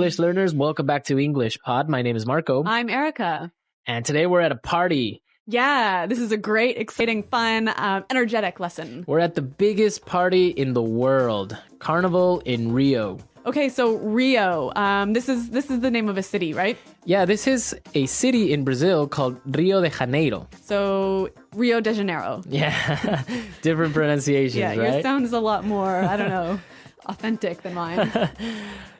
English learners. Welcome back to English Pod. My name is Marco. I'm Erica. And today we're at a party. Yeah, this is a great, exciting, fun, energetic lesson. We're at the biggest party in the world, Carnival in Rio. Okay, so Rio. This is the name of a city, right? Yeah, this is a city in Brazil called Rio de Janeiro. So Rio de Janeiro. Yeah, different pronunciations, Yeah, right? yours sounds a lot more, I don't know, authentic than mine.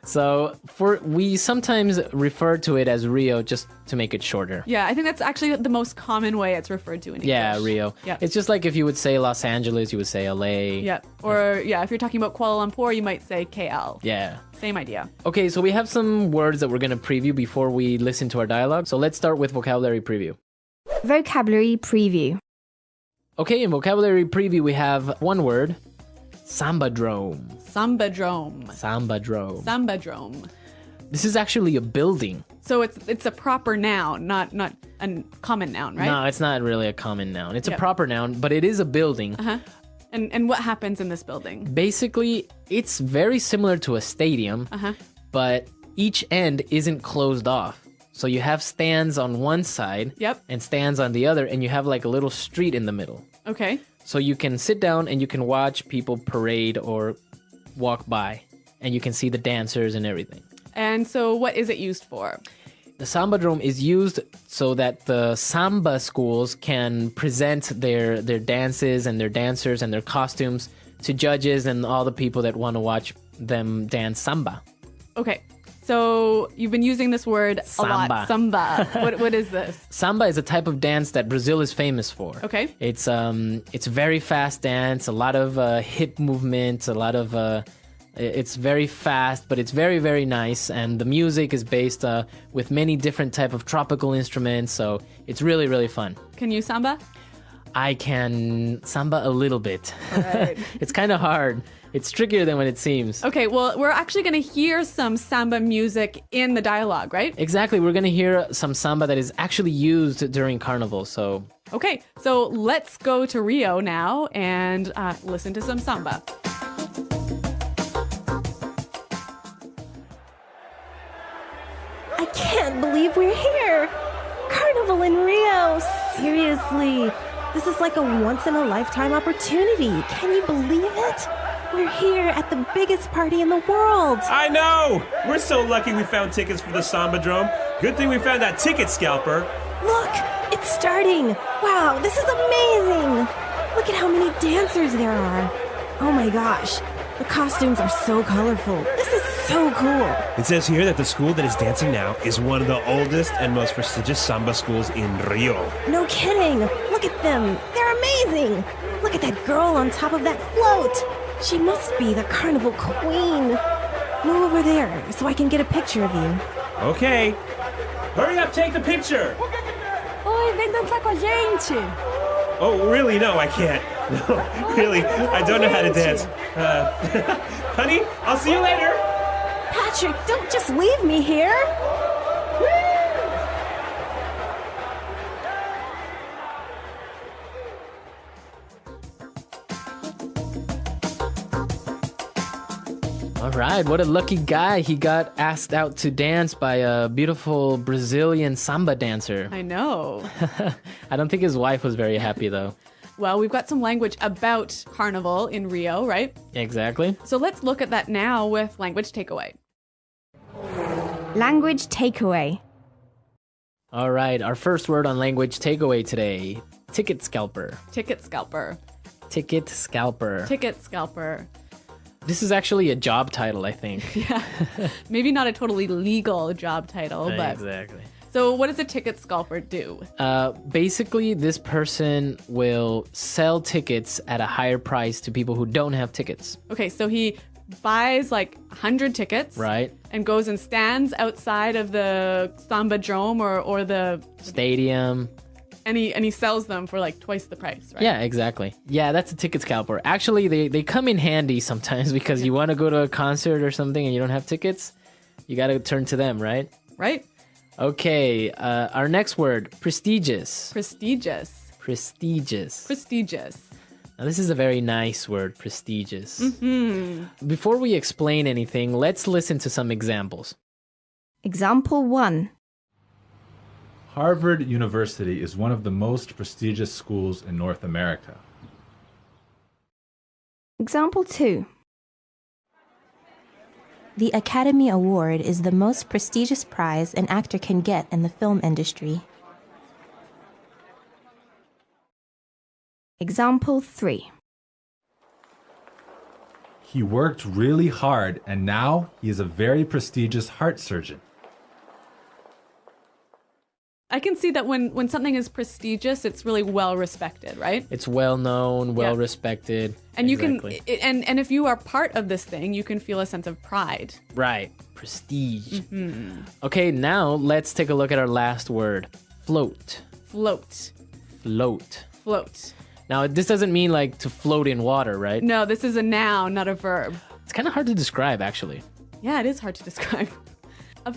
So we sometimes refer to it as Rio just to make it shorter. Yeah, I think that's actually the most common way it's referred to in English. Yeah, Rio. Yeah. It's just like if you would say Los Angeles, you would say LA. Yeah. Or yeah, if you're talking about Kuala Lumpur, you might say KL. Yeah. Same idea. Okay, so we have some words that we're going to preview before we listen to our dialogue. So let's start with vocabulary preview. Vocabulary preview. Okay, in vocabulary preview, we have one word, sambadrome. Sambadrome. Sambadrome. Sambadrome. This is actually a building. So it's a proper noun, not a common noun, right? No, it's not really a common noun. It's Yep. a proper noun, but it is a building. Uh-huh. And what happens in this building? Basically, it's very similar to a stadium, Uh-huh. but each end isn't closed off. So you have stands on one side Yep. and stands on the other, and you have like a little street in the middle. Okay. So you can sit down and you can watch people parade or walk by, and you can see the dancers and everything. And so what is it used for? The Sambadrome is used so that the samba schools can present their dances and their dancers and their costumes to judges and all the people that want to watch them dance samba. Okay. So you've been using this word a lot. Samba. Samba. What is this? Samba is a type of dance that Brazil is famous for. Okay. It's a very fast dance, a lot of hip movement, a lot of it's very fast, but it's very, very nice. And the music is based with many different type of tropical instruments. So it's really, really fun. Can you samba? I can samba a little bit. All right. It's kind of hard. It's trickier than what it seems. Okay, well, we're actually going to hear some samba music in the dialogue, right? Exactly. We're going to hear some samba that is actually used during Carnival. So, Okay, so let's go to Rio now and listen to some samba. I can't believe we're here. Carnival in Rio. Seriously. This is like a once-in-a-lifetime opportunity. Can you believe it? We're here at the biggest party in the world. I know! We're so lucky we found tickets for the Sambadrome. Good thing we found that ticket scalper. Look, it's starting. Wow, this is amazing. Look at how many dancers there are. Oh my gosh, the costumes are so colorful. This is so cool. It says here that the school that is dancing now is one of the oldest and most prestigious samba schools in Rio. No kidding. Look at them. They're amazing. Look at that girl on top of that float. She must be the carnival queen. Move over there so I can get a picture of you. Okay. Hurry up, take the picture! Oi, vem dançar com a gente! Oh, really? No, I can't. No, really, I don't know how to dance. Honey, I'll see you later! Patrick, don't just leave me here. all right. What a lucky guy. He got asked out to dance by a beautiful Brazilian samba dancer. I know. I don't think his wife was very happy, though. Well, we've got some language about Carnival in Rio, right? Exactly. So let's look at that now with language takeaway. Language takeaway. All right. Our first word on language takeaway today, ticket scalper. Ticket scalper. Ticket scalper. Ticket scalper. This is actually a job title, I think. Yeah. Maybe not a totally legal job title, but... Exactly. So what does a ticket scalper do? Basically, this person will sell tickets at a higher price to people who don't have tickets. Okay, so he buys like 100 tickets. Right. And goes and stands outside of the Sambadrome or the... Stadium. And he sells them for like twice the price, right? Yeah, exactly. Yeah, that's a ticket scalper. Actually, they come in handy sometimes because you want to go to a concert or something and you don't have tickets. You got to turn to them, right? Right? Okay, our next word, prestigious. Prestigious. Prestigious. Prestigious. Now, this is a very nice word, prestigious. Before we explain anything, let's listen to some examples. Example 1. Harvard University is one of the most prestigious schools in North America. Example 2. The Academy Award is the most prestigious prize an actor can get in the film industry. Example 3. He worked really hard and now he is a very prestigious heart surgeon. I can see that when something is prestigious, it's really well respected, right? It's well known, well respected. And exactly. you can, and if you are part of this thing, you can feel a sense of pride. Right. Prestige. Okay, now let's take a look at our last word. Float. Float. Float. Float. Now, this doesn't mean like to float in water, right? No, this is a noun, not a verb. It's kind of hard to describe, actually. Yeah, it is hard to describe.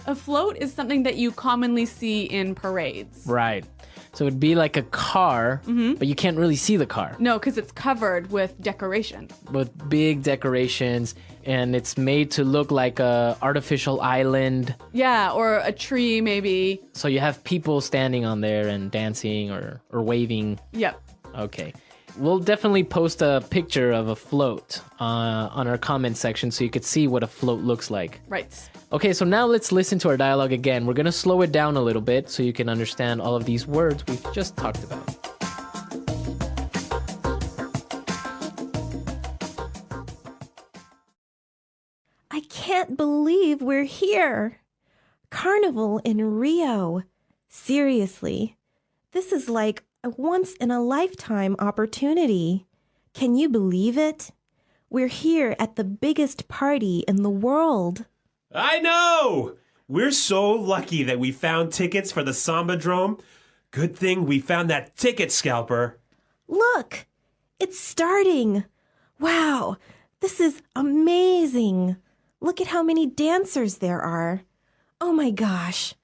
A float is something that you commonly see in parades. Right. So it'd be like a car, but you can't really see the car. No, because it's covered with decoration. With big decorations, and it's made to look like a artificial island. Yeah, or a tree maybe. So you have people standing on there and dancing or waving. Yep. Okay. We'll definitely post a picture of a float on our comment section so you could see what a float looks like. Right. Okay, so now let's listen to our dialogue again. We're going to slow it down a little bit so you can understand all of these words we've just talked about. I can't believe we're here. Carnival in Rio. Seriously, this is like a once-in-a-lifetime opportunity. Can you believe it? We're here at the biggest party in the world. I know! We're so lucky that we found tickets for the Sambadrome. Good thing we found that ticket scalper. Look, it's starting. Wow, this is amazing. Look at how many dancers there are. Oh my gosh,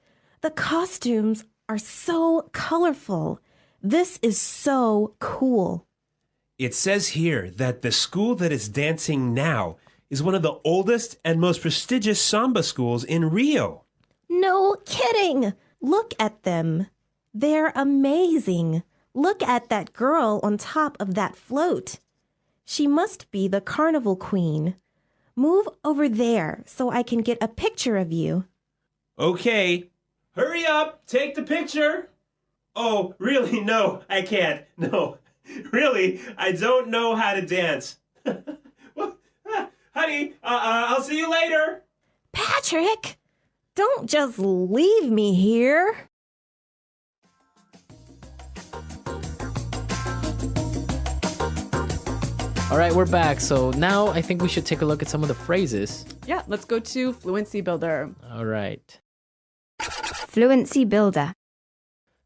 the costumes are so colorful. This is so cool. It says here that the school that is dancing now is one of the oldest and most prestigious samba schools in Rio. No kidding. Look at them. They're amazing. Look at that girl on top of that float. She must be the carnival queen. Move over there so I can get a picture of you. Okay, hurry up, take the picture. Oh, really? No, I can't. No, really, I don't know how to dance. Well, honey, I'll see you later. Patrick, don't just leave me here. All right, we're back. So now I think we should take a look at some of the phrases. Yeah, let's go to Fluency Builder. All right. Fluency Builder.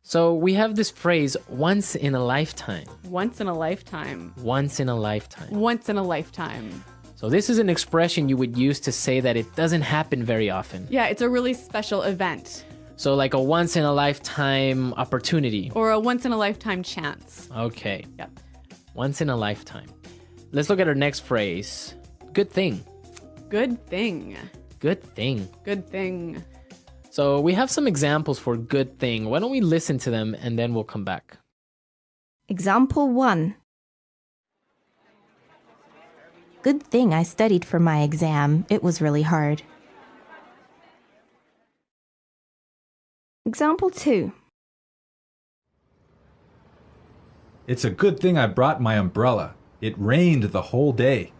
So we have this phrase, once in a lifetime. Once in a lifetime. Once in a lifetime. Once in a lifetime. So this is an expression you would use to say that it doesn't happen very often. Yeah, it's a really special event. So like a once in a lifetime opportunity. Or a once in a lifetime chance. Okay. Yep. Once in a lifetime. Let's look at our next phrase. Good thing. Good thing. Good thing. Good thing. So we have some examples for good thing. Why don't we listen to them and then we'll come back. Example 1. Good thing I studied for my exam. It was really hard. Example 2. It's a good thing I brought my umbrella. It rained the whole day.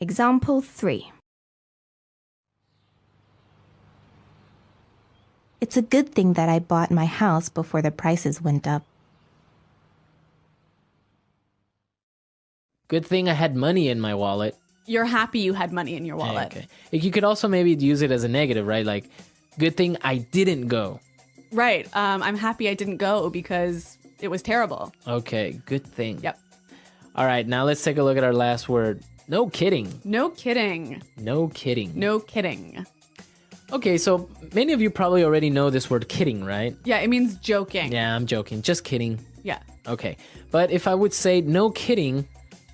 Example 3. It's a good thing that I bought my house before the prices went up. Good thing I had money in my wallet. You're happy you had money in your wallet. Okay. You could also maybe use it as a negative, right? Like, good thing I didn't go. Right. I'm happy I didn't go because it was terrible. Okay, good thing. Yep. All right, now let's take a look at our last word. No kidding. No kidding. No kidding. No kidding. Okay, so many of you probably already know this word kidding, right? Yeah, it means joking. Yeah, I'm joking. Just kidding. Yeah. Okay. But if I would say no kidding,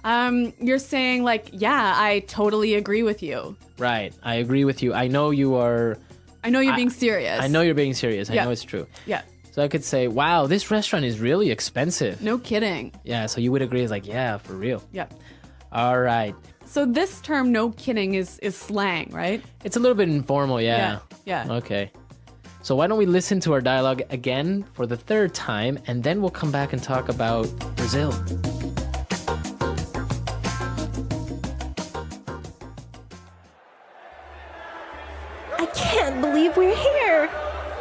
You're saying like, yeah, I totally agree with you. Right. I agree with you. I know you are. I know you're being serious. I know you're being serious. I Yeah. know it's true. Yeah. So I could say, wow, this restaurant is really expensive. No kidding. Yeah, so you would agree. It's like, yeah, for real. Yeah. All right. So this term, no kidding, is slang, right? It's a little bit informal, yeah. Yeah. Okay. So why don't we listen to our dialogue again for the third time, and then we'll come back and talk about Brazil. I can't believe we're here.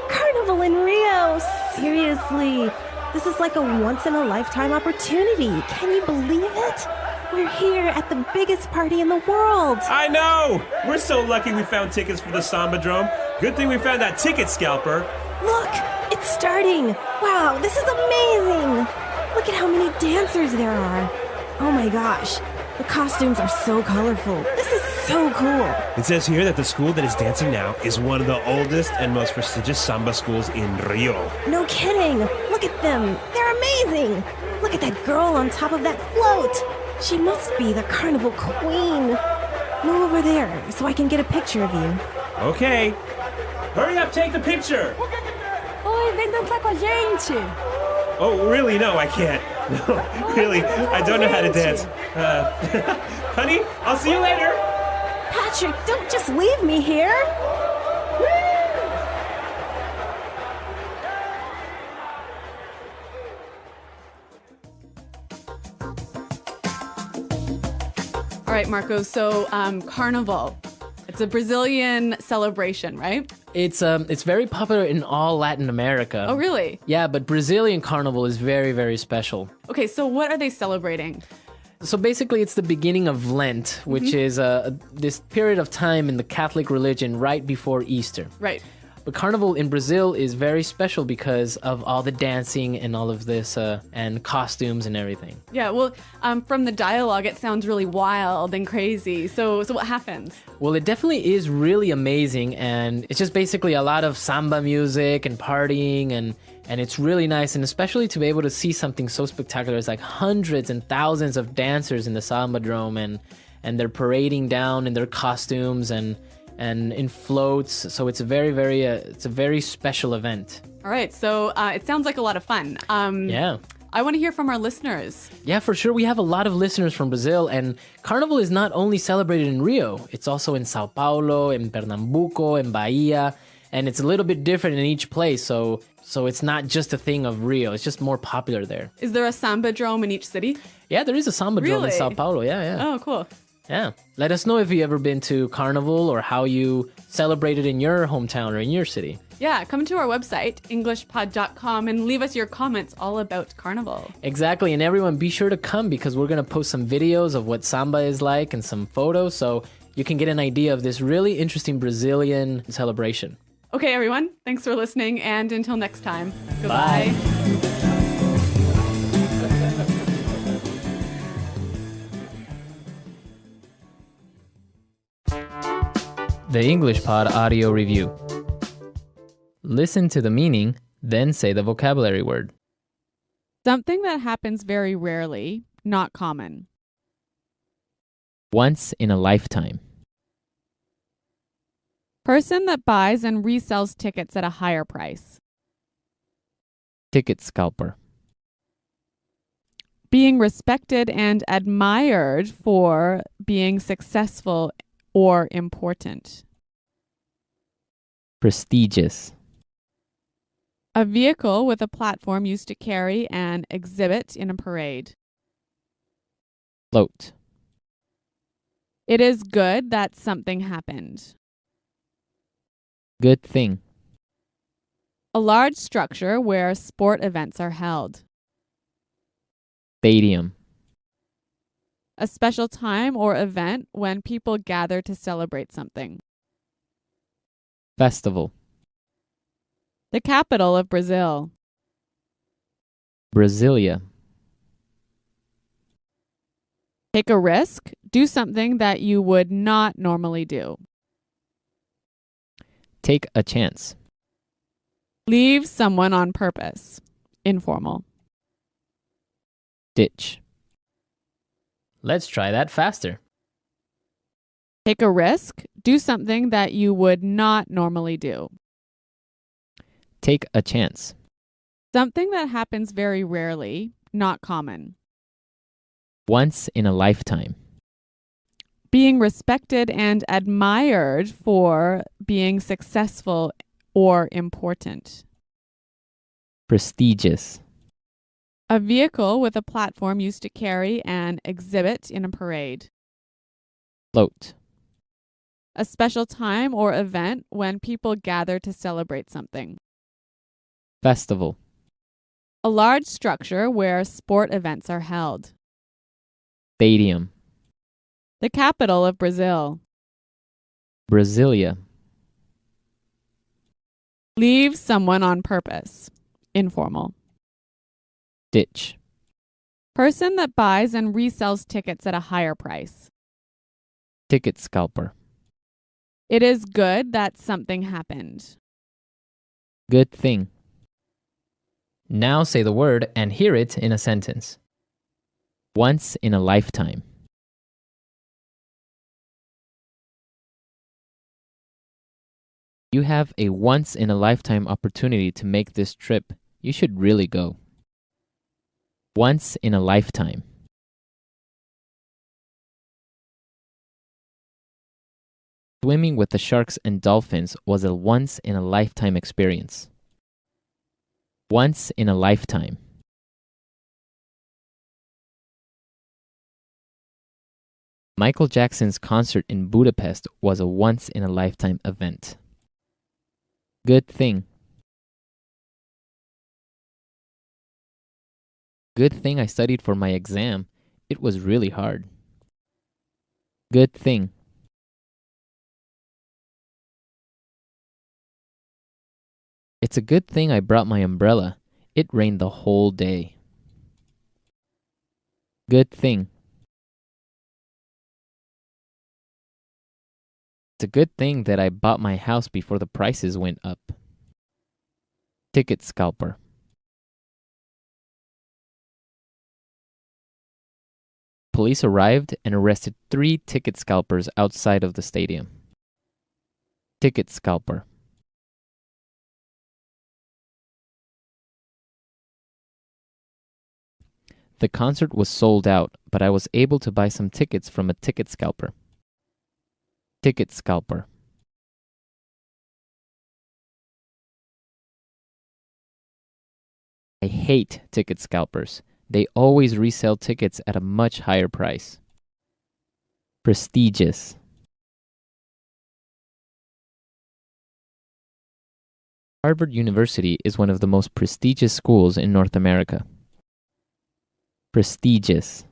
Carnival in Rio. Seriously. This is like a once-in-a-lifetime opportunity. Can you believe it? We're here at the biggest party in the world. I know! We're so lucky we found tickets for the Samba-drome. Good thing we found that ticket scalper. Look, it's starting. Wow, this is amazing. Look at how many dancers there are. Oh my gosh, the costumes are so colorful. This is so cool. It says here that the school that is dancing now is one of the oldest and most prestigious samba schools in Rio. No kidding. Look at them. They're amazing. Look at that girl on top of that float. She must be the carnival queen. Move over there so I can get a picture of you. Okay. Hurry up, take the picture. Oi, vem dançar com a gente. Oh, really? No, I can't. No, really, I don't know how to dance. Honey, I'll see you later. Patrick, don't just leave me here. All right, Marco. So Carnival. It's a Brazilian celebration, right? It's very popular in all Latin America. Oh, really? Yeah, but Brazilian Carnival is very, very special. Okay, so what are they celebrating? So basically, it's the beginning of Lent, which is this period of time in the Catholic religion right before Easter. Right. But Carnival in Brazil is very special because of all the dancing and all of this and costumes and everything. Yeah, well, from the dialogue, it sounds really wild and crazy. So what happens? Well, it definitely is really amazing, and it's just basically a lot of samba music and partying, and it's really nice, and especially to be able to see something so spectacular. It's like hundreds and thousands of dancers in the Samba-drome, and they're parading down in their costumes and in floats. So it's a very special event. All right, so it sounds like a lot of fun. Yeah. I want to hear from our listeners. Yeah, for sure. We have a lot of listeners from Brazil, and Carnival is not only celebrated in Rio, it's also in Sao Paulo, in Pernambuco, in Bahia, and it's a little bit different in each place, so it's not just a thing of Rio, it's just more popular there. Is there a Samba-drome in each city? Yeah, there is a Samba-drome in Really? Sao Paulo, yeah. Oh, cool. Yeah. Let us know if you've ever been to Carnival or how you celebrated in your hometown or in your city. Yeah, come to our website, englishpod.com, and leave us your comments all about Carnival. Exactly, and everyone be sure to come because we're going to post some videos of what samba is like and some photos so you can get an idea of this really interesting Brazilian celebration. Okay, everyone, thanks for listening, and until next time, goodbye. The English Pod Audio Review. Listen to the meaning, then say the vocabulary word. Something that happens very rarely, not common. Once in a lifetime. Person that buys and resells tickets at a higher price. Ticket scalper. Being respected and admired for being successful or important. Prestigious. A vehicle with a platform used to carry an exhibit in a parade. Float. It is good that something happened. Good thing. A large structure where sport events are held. Stadium. A special time or event when people gather to celebrate something. Festival. The capital of Brazil. Brasilia. Take a risk. Do something that you would not normally do. Take a chance. Leave someone on purpose. Informal. Ditch. Let's try that faster. Take a risk. Do something that you would not normally do. Take a chance. Something that happens very rarely, not common. Once in a lifetime. Being respected and admired for being successful or important. Prestigious. A vehicle with a platform used to carry an exhibit in a parade. Float. A special time or event when people gather to celebrate something. Festival. A large structure where sport events are held. Stadium. The capital of Brazil. Brasilia. Leave someone on purpose. Informal. Ditch. Person that buys and resells tickets at a higher price. Ticket scalper. It is good that something happened. Good thing. Now say the word and hear it in a sentence. Once in a lifetime. You have a once-in-a-lifetime opportunity to make this trip. You should really go. Once in a lifetime. Swimming with the sharks and dolphins was a once-in-a-lifetime experience. Once in a lifetime. Michael Jackson's concert in Budapest was a once-in-a-lifetime event. Good thing. Good thing I studied for my exam. It was really hard. Good thing. It's a good thing I brought my umbrella. It rained the whole day. Good thing. It's a good thing that I bought my house before the prices went up. Ticket scalper. Police arrived and arrested 3 ticket scalpers outside of the stadium. Ticket scalper. The concert was sold out, but I was able to buy some tickets from a ticket scalper. Ticket scalper. I hate ticket scalpers. They always resell tickets at a much higher price. Prestigious. Harvard University is one of the most prestigious schools in North America. Prestigious.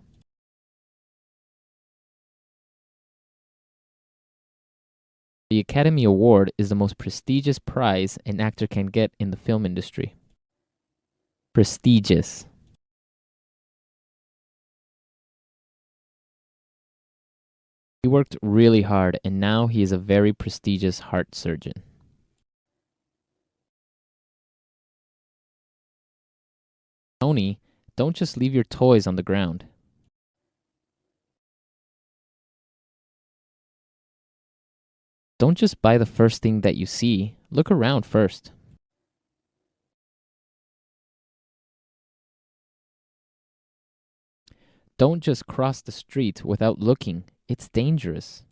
The Academy Award is the most prestigious prize an actor can get in the film industry. Prestigious. He worked really hard and now he is a very prestigious heart surgeon. Tony, don't just leave your toys on the ground. Don't just buy the first thing that you see. Look around first. Don't just cross the street without looking. It's dangerous.